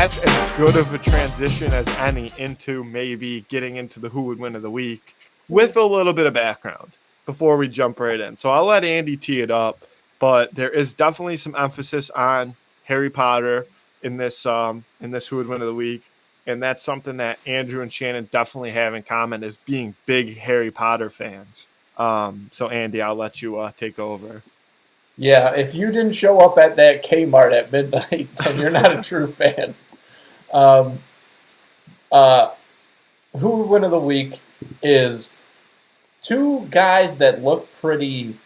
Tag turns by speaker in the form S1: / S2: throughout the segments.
S1: that's as good of a transition as any into maybe getting into the who would win of the week with a little bit of background before we jump right in. So I'll let Andy tee it up, but there is definitely some emphasis on Harry Potter in this who would win of the week, and that's something that Andrew and Shannon definitely have in common is being big Harry Potter fans. So Andy, I'll let you take over.
S2: Yeah, if you didn't show up at that Kmart at midnight, then you're not a true fan. Um, uh, Who would win of the week is two guys that look pretty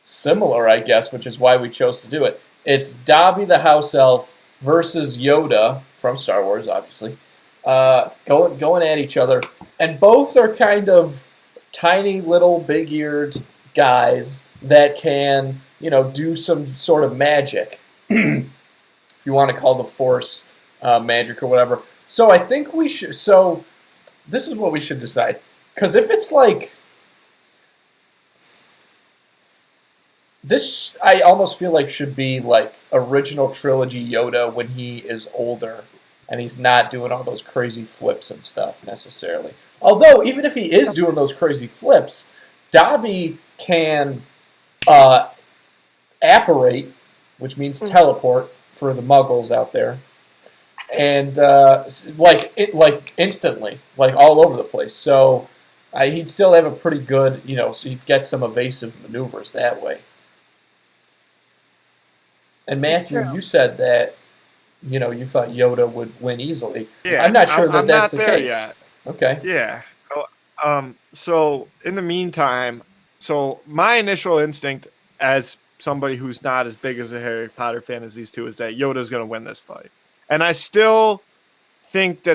S2: similar, I guess, which is why we chose to do it. It's Dobby the house elf versus Yoda from Star Wars, obviously, going at each other, and both are kind of tiny little big-eared guys that can, do some sort of magic, if you want to call the Force magic or whatever. So I think we should. So this is what we should decide, because if it's like this, I almost feel like should be like original trilogy Yoda when he is older and he's not doing all those crazy flips and stuff necessarily. Although, even if he is doing those crazy flips, Dobby can apparate, which means teleport for the Muggles out there, and like instantly, like all over the place. So he'd still have a pretty good, so he'd get some evasive maneuvers that way. And Matthew, you said that, you thought Yoda would win easily.
S1: Yeah,
S2: I'm not sure
S1: I'm
S2: that's
S1: not
S2: the
S1: there
S2: case.
S1: yet.
S2: Okay.
S1: Yeah. So in the meantime, so my initial instinct as somebody who's not as big as a Harry Potter fan as these two is that Yoda's going to win this fight. And I still think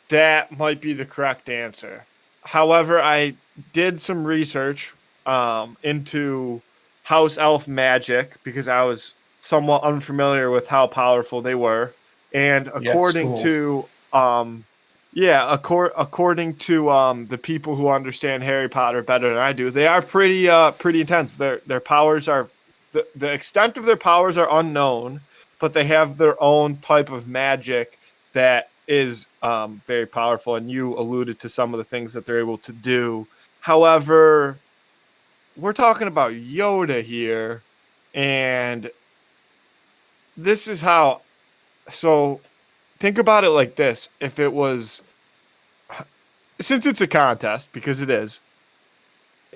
S1: that might be the correct answer. However, I did some research into house elf magic because I was somewhat unfamiliar with how powerful they were. And according to according to the people who understand Harry Potter better than I do, they are pretty intense. Their powers are the extent of their powers are unknown, but they have their own type of magic that is very powerful. And you alluded to some of the things that they're able to do. However, we're talking about Yoda here, and this is how. So think about it like this: if it was, since it's a contest, because it is,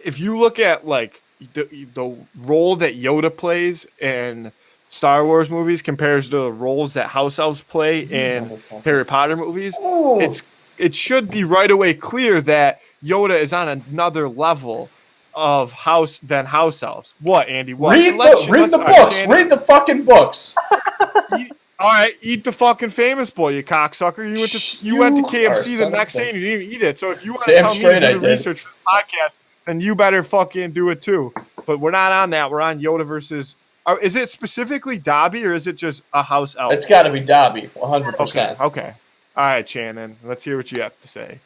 S1: if you look at like the role that Yoda plays in Star Wars movies compares to the roles that house elves play in Harry Potter movies, it should be right away clear that Yoda is on another level of house elves. What, Andy? What?
S2: Read the books. Read the fucking books.
S1: All right, eat the fucking famous boy, you cocksucker. You went to KFC the next day and you didn't even eat it. So if you want to tell me to do the research for the podcast, then you better fucking do it too. But we're not on that. We're on Yoda versus. Is it specifically Dobby or is it just a house elf?
S2: It's got to be Dobby, 100%.
S1: Okay. All right, Shannon. Let's hear what you have to say.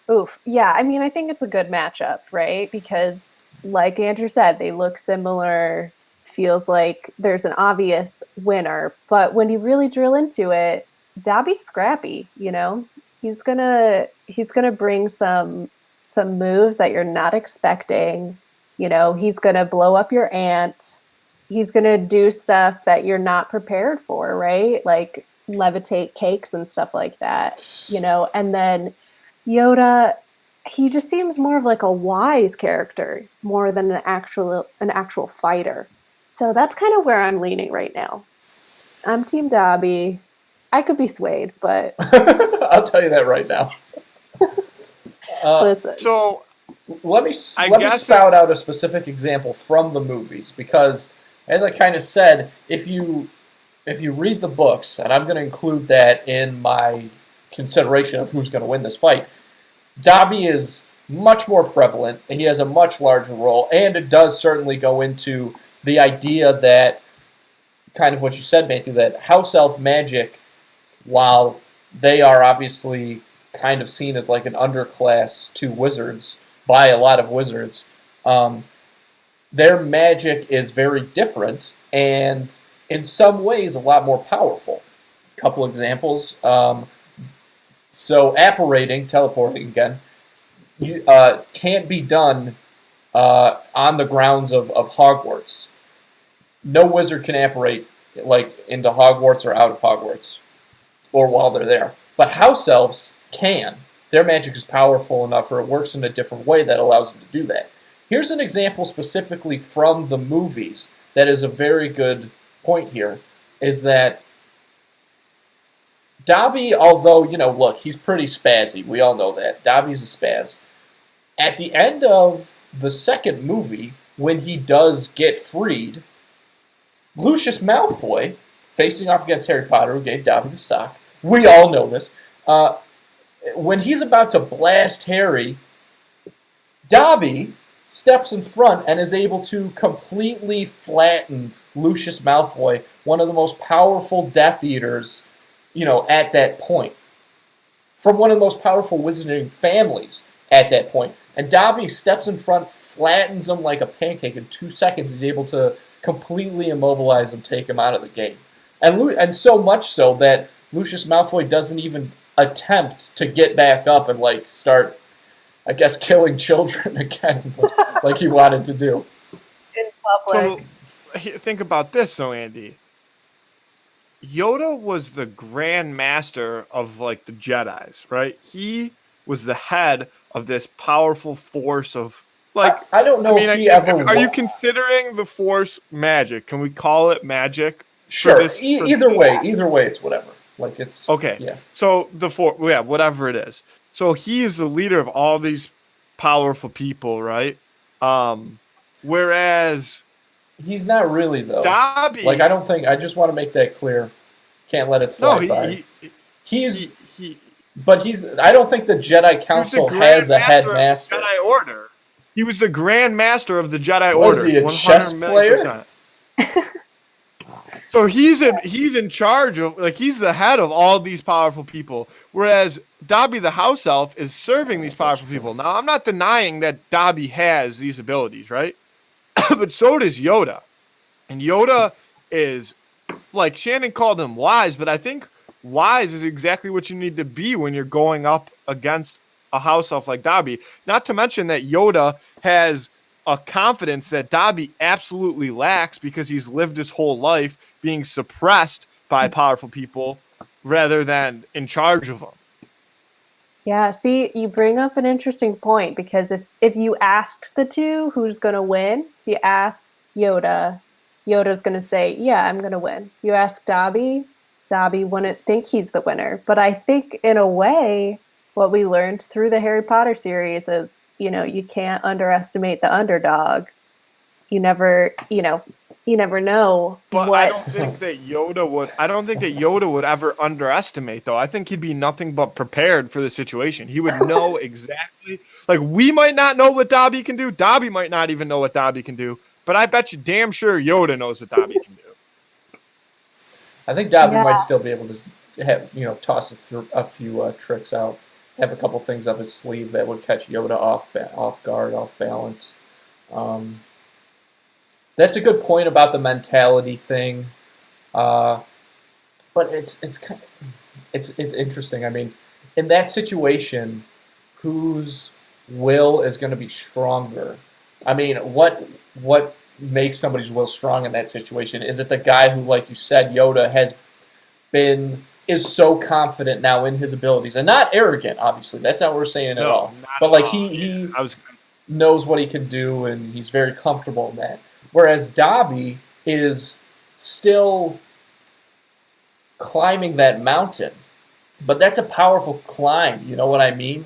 S3: Oof. Yeah, I mean, I think it's a good matchup, right? Because, like Andrew said, they look similar. Feels like there's an obvious winner, but when you really drill into it, Dobby's scrappy. He's gonna bring some moves that you're not expecting. He's gonna blow up your aunt. He's gonna do stuff that you're not prepared for, right? Like levitate cakes and stuff like that. And then Yoda, he just seems more of like a wise character more than an actual fighter. So that's kind of where I'm leaning right now. I'm Team Dobby. I could be swayed, but
S2: I'll tell you that right now.
S3: Listen.
S1: So
S2: let me spout out a specific example from the movies, because, as I kind of said, if you read the books, and I'm going to include that in my consideration of who's going to win this fight, Dobby is much more prevalent, and he has a much larger role, and it does certainly go into the idea that, kind of what you said, Matthew, that house elf magic, while they are obviously kind of seen as like an underclass to wizards by a lot of wizards, their magic is very different and in some ways a lot more powerful couple examples. So apparating, teleporting again, can't be done on the grounds of Hogwarts. No wizard can apparate like into Hogwarts or out of Hogwarts, or while they're there. But house elves can. Their magic is powerful enough, or it works in a different way that allows them to do that. Here's an example specifically from the movies that is a very good point here, is that Dobby, although, look, he's pretty spazzy. We all know that. Dobby's a spaz. At the end of the second movie, when he does get freed, Lucius Malfoy, facing off against Harry Potter, who gave Dobby the sock, we all know this, when he's about to blast Harry, Dobby steps in front and is able to completely flatten Lucius Malfoy, one of the most powerful Death Eaters, at that point. From one of the most powerful wizarding families at that point. And Dobby steps in front, flattens him like a pancake. In 2 seconds, he's able to completely immobilize him, take him out of the game. And so much so that Lucius Malfoy doesn't even attempt to get back up and start, I guess, killing children again, like he wanted to do.
S3: In public.
S1: So think about this, though, Andy. Yoda was the Grand Master of the Jedis, right? He was the head of this powerful force of
S2: I don't know if he ever.
S1: Are you considering the Force magic? Can we call it magic?
S2: Sure. Either way, it's whatever. It's
S1: okay.
S2: Yeah.
S1: So the Force, whatever it is. So he is the leader of all these powerful people, right? Whereas
S2: he's not really though.
S1: Dobby,
S2: I don't think. I just want to make that clear. Can't let it slide by. But he's. I don't think the Jedi Council has a headmaster.
S1: Jedi Order. He was the Grand Master of the Jedi Order.
S2: Was he a chess player?
S1: So he's in charge of he's the head of all these powerful people, whereas Dobby the House Elf is serving these powerful people. Now I'm not denying that Dobby has these abilities, right? But so does Yoda, and Yoda is Shannon called him wise, but I think wise is exactly what you need to be when you're going up against a house elf like Dobby. Not to mention that Yoda has a confidence that Dobby absolutely lacks because he's lived his whole life being suppressed by powerful people rather than in charge of them.
S3: Yeah, see, you bring up an interesting point because if you asked the two who's going to win, if you ask Yoda, Yoda's going to say, yeah, I'm going to win. You ask Dobby, Dobby wouldn't think he's the winner. But I think in a way, what we learned through the Harry Potter series is, you can't underestimate the underdog. You never know.
S1: But
S3: what...
S1: I don't think that Yoda would ever underestimate, though. I think he'd be nothing but prepared for the situation. He would know exactly. We might not know what Dobby can do. Dobby might not even know what Dobby can do. But I bet you damn sure Yoda knows what Dobby can do.
S2: I think Dobby might still be able to have, toss a few tricks out. Have a couple things up his sleeve that would catch Yoda off guard, off balance. That's a good point about the mentality thing, but it's interesting. I mean, in that situation, whose will is going to be stronger? I mean, what makes somebody's will strong in that situation? Is it the guy who, like you said, Yoda is so confident now in his abilities and not arrogant? Obviously, that's not what we're saying at all. But he knows what he can do and he's very comfortable in that. Whereas Dobby is still climbing that mountain, but that's a powerful climb. You know what I mean?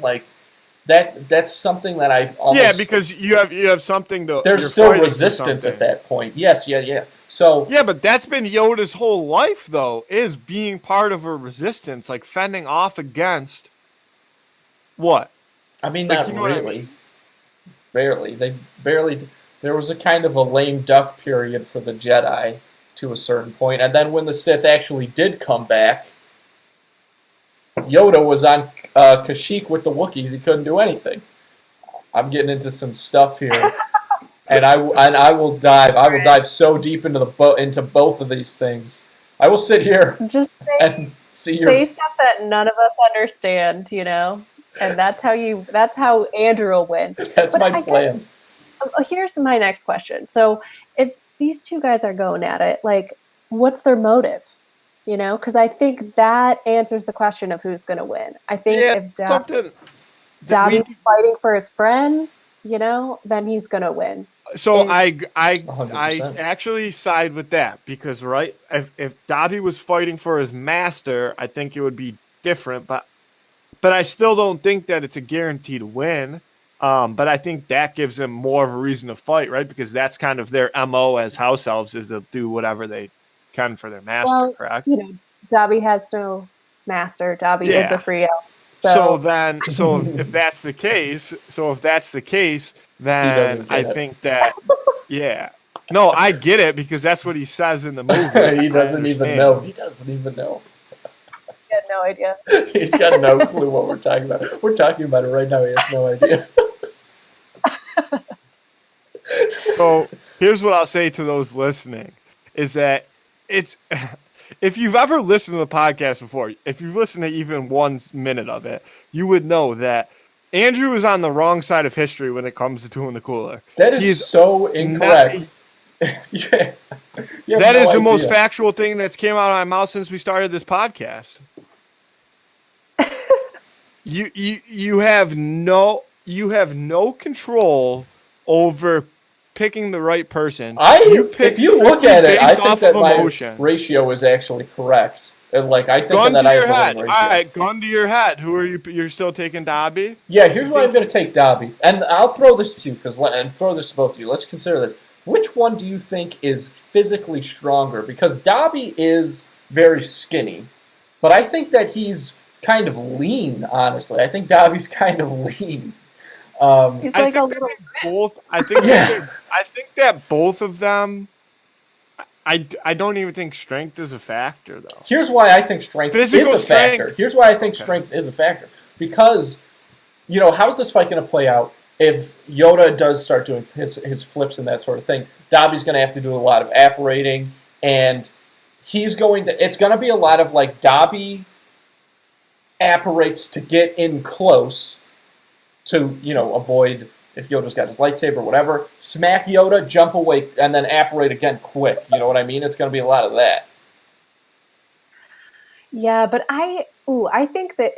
S2: That's something that I've almost...
S1: because you have something to...
S2: There's still resistance at that point. Yes, yeah. So...
S1: Yeah, but that's been Yoda's whole life, though, is being part of a resistance, fending off against... What?
S2: I mean, not really. Barely. There was a kind of a lame duck period for the Jedi to a certain point, and then when the Sith actually did come back, Yoda was on Kashyyyk with the Wookiees. He couldn't do anything. I'm getting into some stuff here, and I will dive so deep into both of these things. I will sit here and See
S3: Say
S2: your.
S3: stuff that none of us understand, and that's how Andrew will win.
S2: That's
S3: But
S2: my
S3: I guess
S2: plan.
S3: here's my next question. So if these two guys are going at it, like, what's their motive? Because I think that answers the question of who's going to win. I think
S1: Yeah,
S3: if
S1: something that we.
S3: Dobby's fighting for his friends, then he's going to win.
S1: So
S3: If
S1: I
S2: 100%.
S1: actually side with that because right, if Dobby was fighting for his master, I think it would be different. But I still don't think that it's a guaranteed win. But I think that gives them more of a reason to fight, right? Because that's kind of their MO as house elves is to do whatever they can for their master,
S3: well,
S1: correct?
S3: Dobby has no master. Dobby is a
S1: Yeah.
S3: free elf.
S1: So
S3: So
S1: then, if that's the case,
S2: He
S1: then
S2: doesn't
S1: I
S2: get it.
S1: think that, yeah. No, I get it because that's what he says in the movie.
S2: He
S1: I
S2: doesn't even know.
S1: understand.
S2: He doesn't even know.
S3: I had no idea.
S2: He's got no clue what we're talking about. We're talking about it right now. He has no idea.
S1: So here's what I'll say to those listening is that it's if you've ever listened to the podcast before, if you've listened to even 1 minute of it, you would know that Andrew is on the wrong side of history when it comes to doing the cooler.
S2: That is
S1: He's
S2: so
S1: not,
S2: incorrect. Yeah. You have
S1: that
S2: no
S1: is the most
S2: idea.
S1: factual thing that's came out of my mouth since we started this podcast. You have no control over picking the right person. You pick
S2: If you look
S1: strictly
S2: at it, I
S1: based
S2: think
S1: off
S2: that
S1: of
S2: my
S1: emotion.
S2: ratio is actually correct. And I think
S1: Gun
S2: that
S1: to
S2: I have
S1: your
S2: the
S1: head.
S2: winning
S1: All
S2: ratio.
S1: right, gun to your head. Who are you? You're still taking Dobby?
S2: Yeah, here's why I'm going to take Dobby, and I'll throw this to you and throw this to both of you. Let's consider this. Which one do you think is physically stronger? Because Dobby is very skinny, but I think that he's kind of lean. Honestly, I think Dobby's kind of lean.
S3: He's
S1: I
S3: like a
S1: think that
S3: little.
S1: both. I think
S2: Yeah.
S1: I think that both of them. I don't even think strength is a factor though.
S2: Here's why I think strength is
S1: Physical
S2: a factor.
S1: strength.
S2: Here's why I think
S1: Okay.
S2: strength is a factor. Because, how's this fight going to play out if Yoda does start doing his flips and that sort of thing? Dobby's going to have to do a lot of apparating, and it's going to be a lot of Dobby apparates to get in close to, avoid if Yoda's got his lightsaber or whatever. Smack Yoda, jump away, and then apparate again quick. You know what I mean? It's going to be a lot of that.
S3: Yeah, but I think that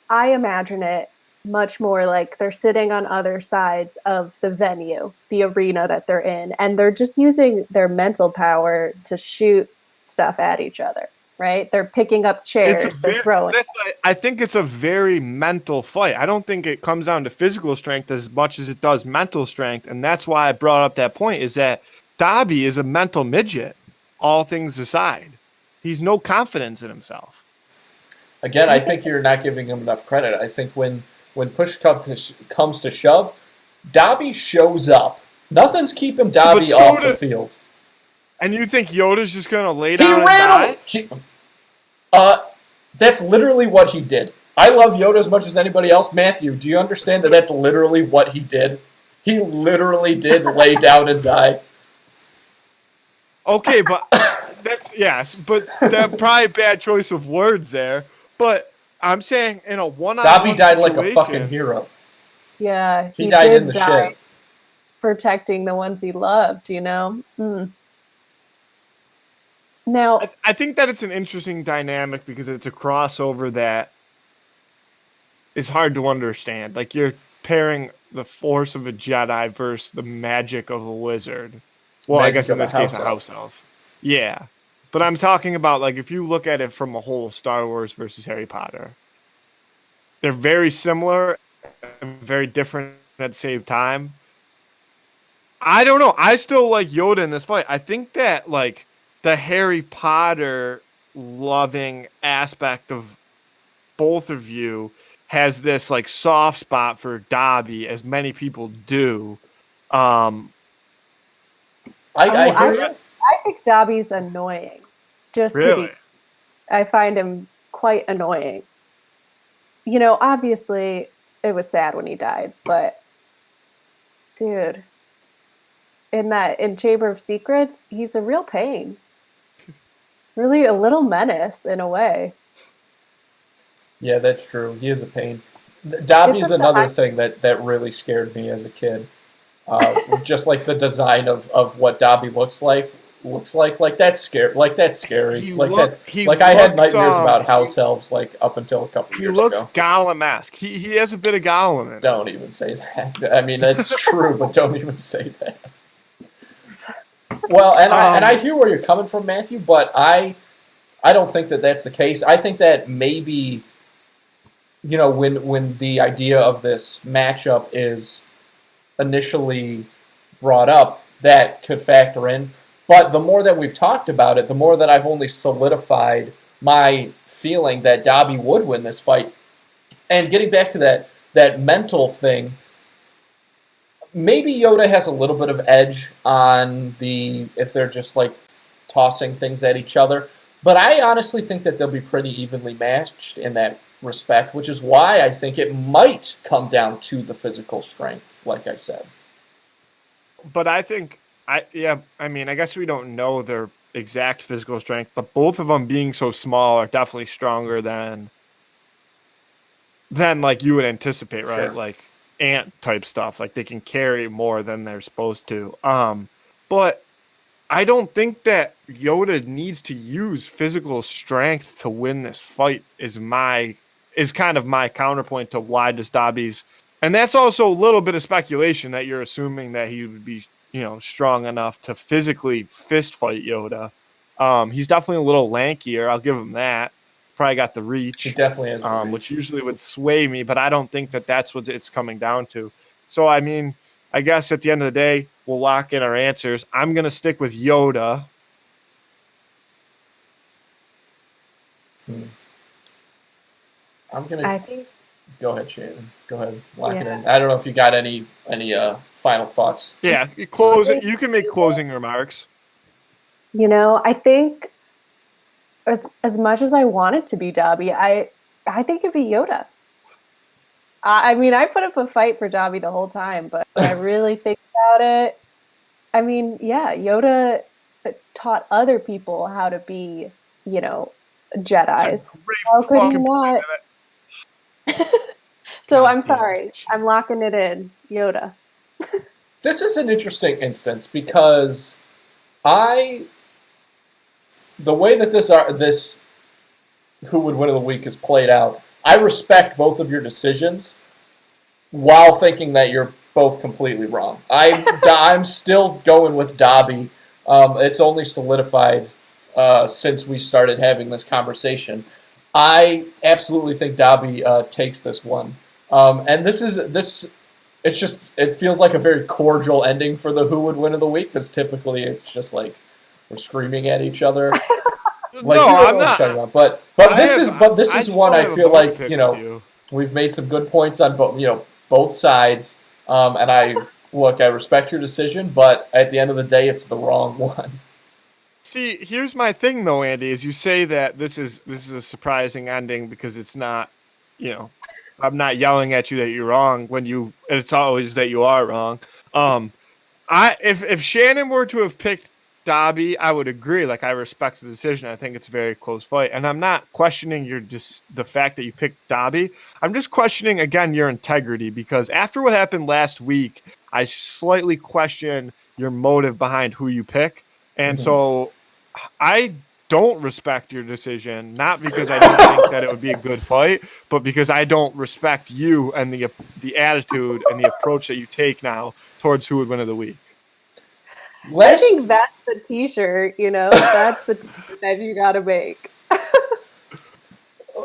S3: I imagine it much more like they're sitting on other sides of the venue, the arena that they're in, and they're just using their mental power to shoot stuff at each other, right? They're picking up chairs, they're throwing.
S1: I think it's a very mental fight. I don't think it comes down to physical strength as much as it does mental strength, and that's why I brought up that point. Is that Dobby is a mental midget. All things aside, he's no confidence in himself.
S2: Again, I think you're not giving him enough credit. I think when push comes to shove, Dobby shows up. Nothing's keeping Dobby off the field.
S1: And you think Yoda's just going to lay
S2: He
S1: down and
S2: ran
S1: die?
S2: That's literally what he did. I love Yoda as much as anybody else. Matthew, do you understand that that's literally what he did? He literally did lay down and die.
S1: Okay, but but that's probably a bad choice of words there. But I'm saying in a one-on-one
S2: Dobby died like a
S1: situation-
S2: fucking hero.
S3: Yeah,
S2: He died
S3: did
S2: in the
S3: die
S2: shit.
S3: protecting the ones he loved, Now,
S1: I think that it's an interesting dynamic because it's a crossover that is hard to understand. Like you're pairing the force of a Jedi versus the magic of a wizard. Well, I guess in this case, a house elf. Yeah. But I'm talking about, like, if you look at it from a whole Star Wars versus Harry Potter, they're very similar and very different at the same time. I don't know. I still like Yoda in this fight. I think that, like, the Harry Potter loving aspect of both of you has this, like, soft spot for Dobby, as many people do.
S2: I hear you.
S3: I think Dobby's annoying.
S1: Really?
S3: I find him quite annoying. Obviously, it was sad when he died, but dude, in Chamber of Secrets, he's a real pain. really a little menace in a way.
S2: Yeah, that's true. He is a pain. Dobby's
S3: It's up to
S2: another thing that really scared me as a kid. Just like the design of what Dobby looks like that's scary. Like that's scary.
S1: He
S2: Like I had
S1: looks
S2: nightmares about house elves like up until a couple
S1: he
S2: years
S1: looks
S2: ago.
S1: Gollum-esque. He has a bit of Gollum in him.
S2: Don't even say that. I mean that's true, but don't even say that. Well, and I hear where you're coming from, Matthew, but I don't think that that's the case. I think that maybe, when the idea of this matchup is initially brought up, that could factor in. But the more that we've talked about it, the more that I've only solidified my feeling that Dobby would win this fight. And getting back to that mental thing, maybe Yoda has a little bit of edge on if they're just like tossing things at each other. But I honestly think that they'll be pretty evenly matched in that respect, which is why I think it might come down to the physical strength, like I said.
S1: But I guess we don't know their exact physical strength, but both of them being so small are definitely stronger than like you would anticipate, right?
S2: Sure.
S1: Like ant type stuff. Like they can carry more than they're supposed to. But I don't think that Yoda needs to use physical strength to win this fight is kind of my counterpoint to why does Dobby's, and that's also a little bit of speculation that you're assuming that he would be, strong enough to physically fist fight Yoda. He's definitely a little lankier. I'll give him that. Probably got the reach.
S2: It definitely has the reach.
S1: Which usually would sway me, but I don't think that that's what it's coming down to. So, I mean, I guess at the end of the day, we'll lock in our answers. I'm going to stick with Yoda.
S2: I think. Go ahead, Shannon. Go ahead. Lock it in. I don't know if you got any final thoughts.
S1: Yeah, closing. You can make closing remarks.
S3: I think as much as I want it to be Dobby, I think it'd be Yoda. I mean, I put up a fight for Dobby the whole time, but when I really think about it, I mean, yeah, Yoda taught other people how to be, Jedis. How could he not? So I'm sorry. I'm locking it in. Yoda.
S2: This is an interesting instance because the way that this Who Would Win of the Week is played out, I respect both of your decisions while thinking that you're both completely wrong. I'm still going with Dobby. It's only solidified since we started having this conversation. I absolutely think Dobby takes this one. And it feels like a very cordial ending for the Who Would Win of the Week, because typically it's just like we're screaming at each other. Like,
S1: no, I'm not.
S2: But this is one I feel like we've made some good points on both sides. And I respect your decision, but at the end of the day, it's the wrong one.
S1: See, here's my thing though, Andy, is you say that this is a surprising ending because it's not, I'm not yelling at you that you're wrong it's always that you are wrong. If Shannon were to have picked Dobby, I would agree. Like, I respect the decision. I think it's a very close fight, and I'm not questioning the fact that you picked Dobby. I'm just questioning again your integrity, because after what happened last week, I slightly question your motive behind who you pick, and so I don't respect your decision, not because I don't think that it would be a good fight, but because I don't respect you and the attitude and the approach that you take now towards Who Would Win of the Week.
S3: I think that's the t-shirt, that's the t-shirt that you gotta make.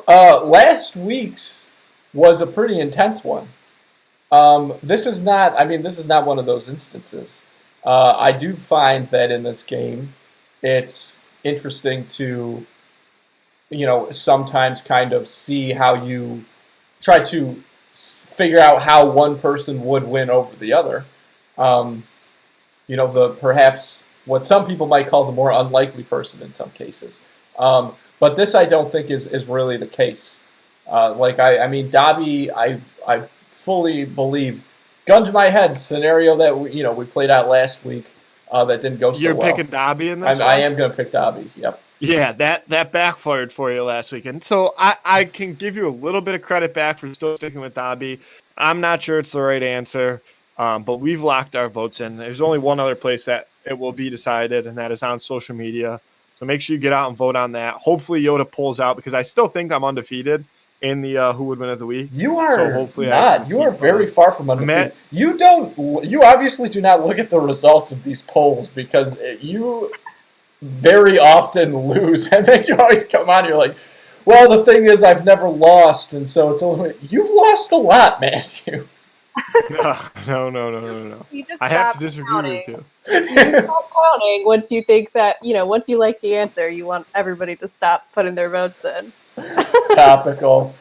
S2: Last week's was a pretty intense one. This is not one of those instances. I do find that in this game, it's interesting to, sometimes kind of see how you try to figure out how one person would win over the other. Perhaps what some people might call the more unlikely person in some cases. But this I don't think is really the case. Dobby, I fully believe, gun to my head, scenario that we played out last week that didn't go so well.
S1: You're picking Dobby in this?
S2: I am going to pick Dobby, yep.
S1: Yeah, that backfired for you last weekend. So I can give you a little bit of credit back for still sticking with Dobby. I'm not sure it's the right answer, but we've locked our votes in. There's only one other place that it will be decided, and that is on social media. So make sure you get out and vote on that. Hopefully Yoda pulls out because I still think I'm undefeated in the Who Would Win of the Week.
S2: You
S1: So
S2: are
S1: hopefully I
S2: not.
S1: can
S2: You are
S1: keep,
S2: very far from undefeated.
S1: Matt,
S2: You don't. You obviously do not look at the results of these polls because you very often lose, and then you always come on. You're like, well, the thing is, I've never lost, and so it's only you've lost a lot, Matthew.
S1: No.
S3: You just
S1: I have
S3: stop
S1: to disagree
S3: counting.
S1: with you.
S3: You just stop counting once you think that, once you like the answer, you want everybody to stop putting their votes in.
S2: Topical.